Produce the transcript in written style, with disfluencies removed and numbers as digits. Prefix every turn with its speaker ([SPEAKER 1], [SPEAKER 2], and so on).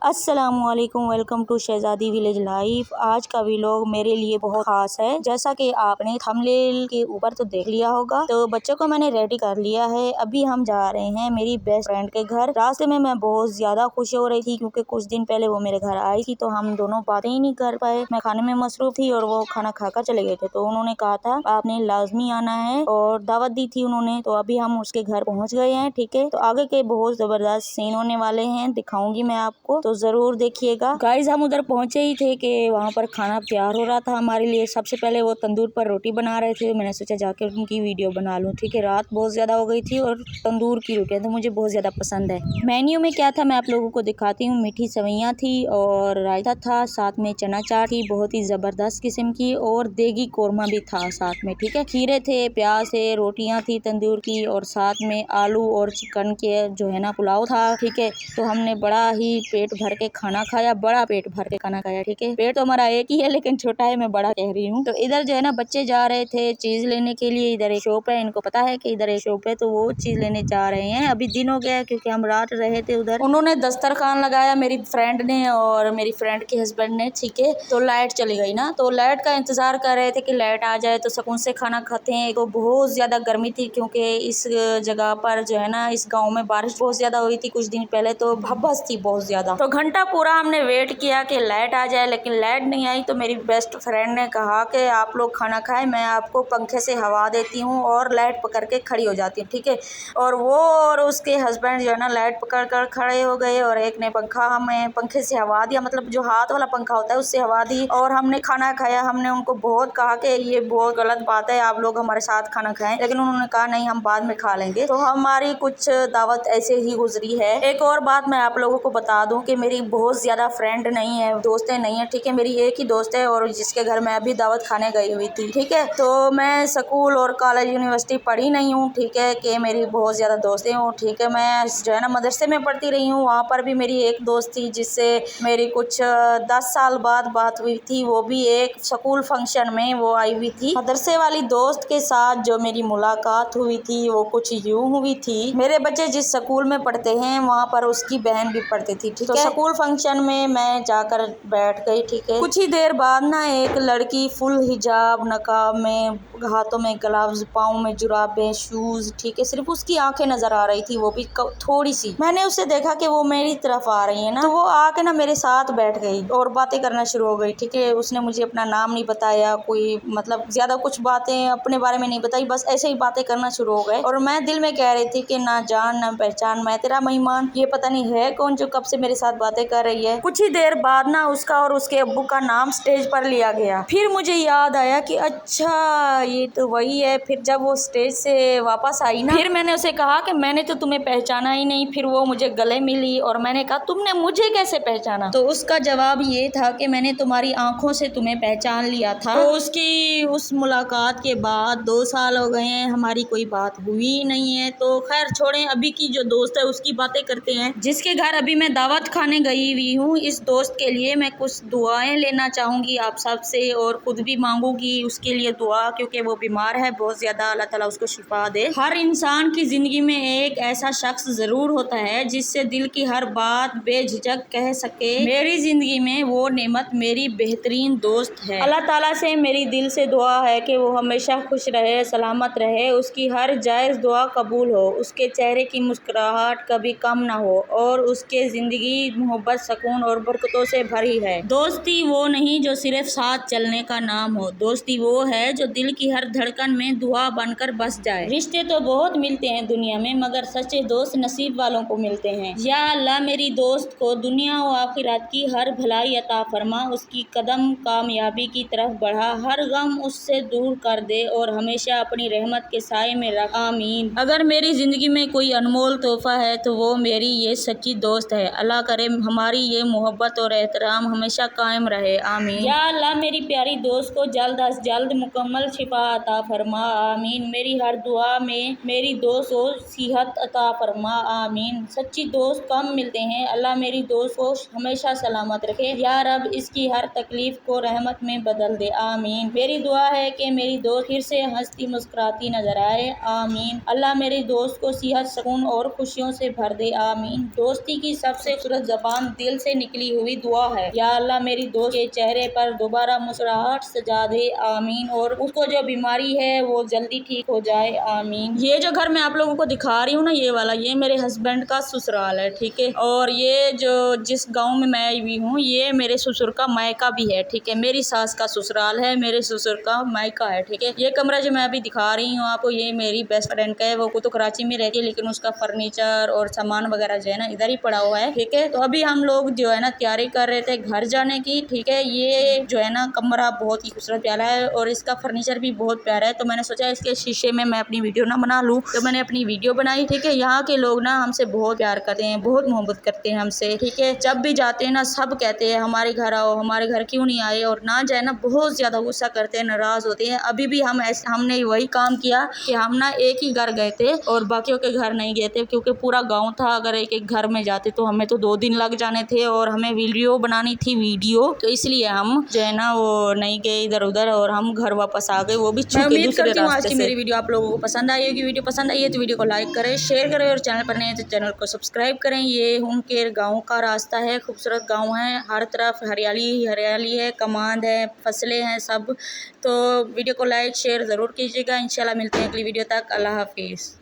[SPEAKER 1] अस्सलामुअलैकुम, welcome to Shahzadi village life. आज का व्लॉग मेरे लिए बहुत खास है। जैसा कि आपने थंबनेल के ऊपर तो देख लिया होगा। तो बच्चों को मैंने रेडी कर लिया है। अभी हम जा रहे हैं मेरी बेस्ट फ्रेंड के घर। रास्ते में मैं बहुत ज्यादा खुश हो रही थी क्योंकि कुछ दिन पहले वो मेरे घर आई थी, तो हम दोनों बातें ही नहीं कर पाए। मैं खाने में मसरूफ थी और वो खाना खाकर चले गए थे। तो उन्होंने कहा था आपने लाजमी आना है और दावत दी थी उन्होंने। तो अभी हम उसके घर पहुँच गए हैं। ठीक है, तो आगे के बहुत जबरदस्त सीन होने वाले हैं, दिखाऊंगी मैं आपको, तो जरूर देखिएगा। गाइस, हम उधर पहुंचे ही थे कि वहाँ पर खाना तैयार हो रहा था हमारे लिए। सबसे पहले वो तंदूर पर रोटी बना रहे थे। मैंने सोचा जाके उनकी वीडियो बना लूं। ठीक है, रात बहुत ज्यादा हो गई थी और तंदूर की रोटियां तो मुझे बहुत ज्यादा पसंद है। मेन्यू में क्या था मैं आप लोगों को दिखाती हूँ। मीठी सवैयाँ थी और रायता था, साथ में चना चाट थी बहुत ही जबरदस्त किस्म की, और देगी कोरमा भी था साथ में। ठीक है, खीरे थे, प्याज थे, रोटियां थी तंदूर की, और साथ में आलू और चिकन के जो है ना पुलाव था। ठीक है, तो हमने बड़ा ही पेट भर के खाना खाया, बड़ा पेट भर के खाना खाया। ठीक है, पेट तो हमारा एक ही है लेकिन छोटा है, मैं बड़ा कह रही हूँ। तो इधर जो है ना बच्चे जा रहे थे चीज लेने के लिए। इधर एक शॉप है, इनको पता है कि इधर एक शॉप है, तो वो चीज लेने जा रहे हैं। अभी दिन हो गया क्योंकि हम रात रहे थे उधर। उन्होंने दस्तरखान लगाया मेरी फ्रेंड ने और मेरी फ्रेंड के हस्बैंड ने। ठीक है, तो लाइट चली गई ना, तो लाइट का इंतजार कर रहे थे कि लाइट आ जाए तो सुकून से खाना खाते हैं। तो बहुत ज्यादा गर्मी थी क्योंकि इस जगह पर जो है ना इस गाँव में बारिश बहुत ज्यादा हुई थी कुछ दिन पहले, तो भब्बस थी बहुत ज्यादा। तो घंटा पूरा हमने वेट किया कि लाइट आ जाए, लेकिन लाइट नहीं आई। तो मेरी बेस्ट फ्रेंड ने कहा कि आप लोग खाना खाएं, मैं आपको पंखे से हवा देती हूँ और लाइट पकड़ के खड़ी हो जाती हूँ। ठीक है, और वो और उसके हस्बैंड जो है ना लाइट पकड़ कर खड़े हो गए और एक ने पंखा हमें पंखे से हवा दिया, मतलब जो हाथ वाला पंखा होता है उससे हवा दी, और हमने खाना खाया। हमने उनको बहुत कहा कि ये बहुत गलत बात है, आप लोग हमारे साथ खाना खाएं, लेकिन उन्होंने कहा नहीं हम बाद में खा लेंगे। तो हमारी कुछ दावत ऐसे ही गुजरी है। एक और बात मैं आप लोगों को बता दूं कि मेरी बहुत ज्यादा फ्रेंड नहीं है, दोस्तें नहीं है। ठीक है, मेरी एक ही दोस्त है और जिसके घर मैं अभी दावत खाने गई हुई थी। ठीक है, तो मैं स्कूल और कॉलेज यूनिवर्सिटी पढ़ी नहीं हूँ। ठीक है, कि मेरी बहुत ज्यादा दोस्तें हूँ। ठीक है, मैं जो है ना मदरसे में पढ़ती रही हूँ, वहाँ पर भी मेरी एक दोस्त थी जिससे मेरी कुछ 10 साल बाद बात हुई थी। वो भी एक स्कूल फंक्शन में वो आई हुई थी। मदरसे वाली दोस्त के साथ जो मेरी मुलाकात हुई थी वो कुछ यूं हुई थी। मेरे बच्चे जिस स्कूल में पढ़ते हैं वहाँ पर उसकी बहन भी पढ़ती थी। ठीक है, स्कूल फंक्शन में मैं जाकर बैठ गई। ठीक है, कुछ ही देर बाद ना एक लड़की फुल हिजाब नकाब में, हाथों में ग्लव्स, पाँव में जुराबे, शूज। ठीक है, सिर्फ उसकी आंखें नजर आ रही थी, वो भी थोड़ी सी। मैंने उससे देखा कि वो मेरी तरफ आ रही है ना, तो वो आके ना मेरे साथ बैठ गई और बातें करना शुरू हो गई। ठीक है, उसने मुझे अपना नाम नहीं बताया, कोई मतलब ज्यादा कुछ बातें अपने बारे में नहीं बताई, बस ऐसे ही बातें करना शुरू हो गए। और मैं दिल में कह रही थी कि ना जान ना पहचान, मैं तेरा मेहमान, ये पता नहीं है कौन जो कब से मेरे साथ बातें कर रही है। कुछ ही देर बाद ना उसका और उसके अब्बू का नाम स्टेज पर लिया गया। फिर मुझे याद आया कि अच्छा ये तो वही है। फिर जब वो स्टेज से वापस आई ना, फिर मैंने उसे कहा कि मैंने तो तुम्हें पहचाना ही नहीं। फिर वो मुझे गले मिली और मैंने कहा तुमने मुझे कैसे पहचाना? तो उसका जवाब ये था कि मैंने तुम्हारी आंखों से तुम्हें पहचान लिया था। तो उसकी उस मुलाकात के बाद 2 साल हो गए हैं, हमारी कोई बात हुई नहीं है। तो खैर छोड़ें, अभी की जो दोस्त है उसकी बातें करते हैं, जिसके घर अभी मैं दावत खाने गई हुई हूँ। इस दोस्त के लिए मैं कुछ दुआएं लेना चाहूंगी आप सब से, और खुद भी मांगूंगी उसके लिए दुआ, क्योंकि वो बीमार है बहुत ज्यादा। अल्लाह ताला उसको शिफा दे। हर इंसान की जिंदगी में एक ऐसा शख्स जरूर होता है जिससे दिल की हर बात बेझिझक कह सके। मेरी जिंदगी में वो नेमत मेरी बेहतरीन दोस्त है। अल्लाह ताला से मेरी दिल से दुआ है कि वो हमेशा खुश रहे, सलामत रहे, उसकी हर जायज दुआ कबूल हो, उसके चेहरे की मुस्कुराहट कभी कम ना हो, और उसके जिंदगी मोहब्बत, सुकून और बरकतों से भरी है। दोस्ती वो नहीं जो सिर्फ साथ चलने का नाम हो, दोस्ती वो है जो दिल की हर धड़कन में दुआ बनकर बस जाए। रिश्ते तो बहुत मिलते हैं दुनिया में, मगर सच्चे दोस्त नसीब वालों को मिलते हैं। या अल्लाह मेरी दोस्त को दुनिया और आखिरत की हर भलाई अता फरमा, उसकी कदम कामयाबी की तरफ बढ़ा, हर गम उससे दूर कर दे और हमेशा अपनी रहमत के साए में रख, आमीन। अगर मेरी जिंदगी में कोई अनमोल तोहफा है तो वो मेरी ये सच्ची दोस्त है। अल्लाह करे हमारी ये मोहब्बत और एहतराम हमेशा कायम रहे, आमीन। या अल्लाह मेरी प्यारी दोस्त को जल्द अज जल्द मुकम्मल शिफा अता फरमा, आमीन। मेरी हर दुआ में मेरी दोस्त को सेहत अता फरमा, आमीन। सच्ची दोस्त कम मिलते हैं, अल्लाह मेरी दोस्त को हमेशा सलामत रखे। या रब इसकी हर तकलीफ को रहमत में बदल दे, आमीन। मेरी दुआ है कि मेरी दोस्त फिर से हंसती मुस्कुराती नजर आए, आमीन। अल्लाह मेरी दोस्त को सेहत, सुकून और खुशियों से भर दे, आमीन। दोस्ती की सबसे खूबसूरत ज़बान दिल से निकली हुई दुआ है। या अल्लाह मेरी दोस्त के चेहरे पर दोबारा मुस्कुराहट सजा दे, आमीन। और उसको जो बीमारी है वो जल्दी ठीक हो जाए, आमीन। ये जो घर मैं आप लोगों को दिखा रही हूँ ना, ये वाला, ये मेरे हस्बैंड का ससुराल है, ठीक है। और ये जो जिस गाँव में मैं आई हुई हूँ, ये मेरे ससुर का मायका भी है, ठीक है। मेरी सास का ससुराल है, मेरे ससुर का मायका है, ठीक है। ये कमरा जो मैं अभी दिखा रही हूँ आपको, ये मेरी बेस्ट फ्रेंड का है। वो तो कराची में रहती है, लेकिन उसका फर्नीचर और सामान वगैरह जो है ना इधर ही पड़ा हुआ है, ठीक है। तो अभी हम लोग जो है ना तैयारी कर रहे थे घर जाने की, ठीक है। ये जो है ना कमरा बहुत ही खूबसूरत प्यारा है और इसका फर्नीचर भी बहुत प्यारा है। तो मैंने सोचा इसके शीशे में मैं अपनी वीडियो ना बना लूँ, तो मैंने अपनी वीडियो बनाई, ठीक है। यहाँ के लोग ना हमसे बहुत प्यार करते हैं, बहुत मोहब्बत करते हैं हमसे, ठीक है। जब भी जाते हैं ना सब कहते हैं हमारे घर आओ, हमारे घर क्यों नहीं आए, और ना जाए ना बहुत ज्यादा गुस्सा करते हैं, नाराज होते हैं। अभी भी हमने वही काम किया कि हम ना एक ही घर गए थे और बाकियों के घर नहीं गए थे, क्योंकि पूरा गांव था। अगर एक एक घर में जाते तो हमें तो 2 दिन लग जाने थे और हमें वीडियो बनानी थी वीडियो, तो इसलिए हम जो है ना वो नहीं गए इधर उधर और हम घर वापस आ गए, वो भी छुप के। उम्मीद करती हूँ आज की मेरी वीडियो आप लोगों को पसंद आई होगी। वीडियो पसंद आई है तो वीडियो को लाइक करें, शेयर करें और चैनल पर नए हैं तो चैनल को सब्सक्राइब करें। ये उनके गाँव का रास्ता है, खूबसूरत गाँव है, हर तरफ हरियाली हरियाली है, कमांद है, फसलें हैं सब। तो वीडियो को लाइक शेयर ज़रूर कीजिएगा। इंशाल्लाह मिलते हैं अगली वीडियो तक। अल्लाह हाफिज़।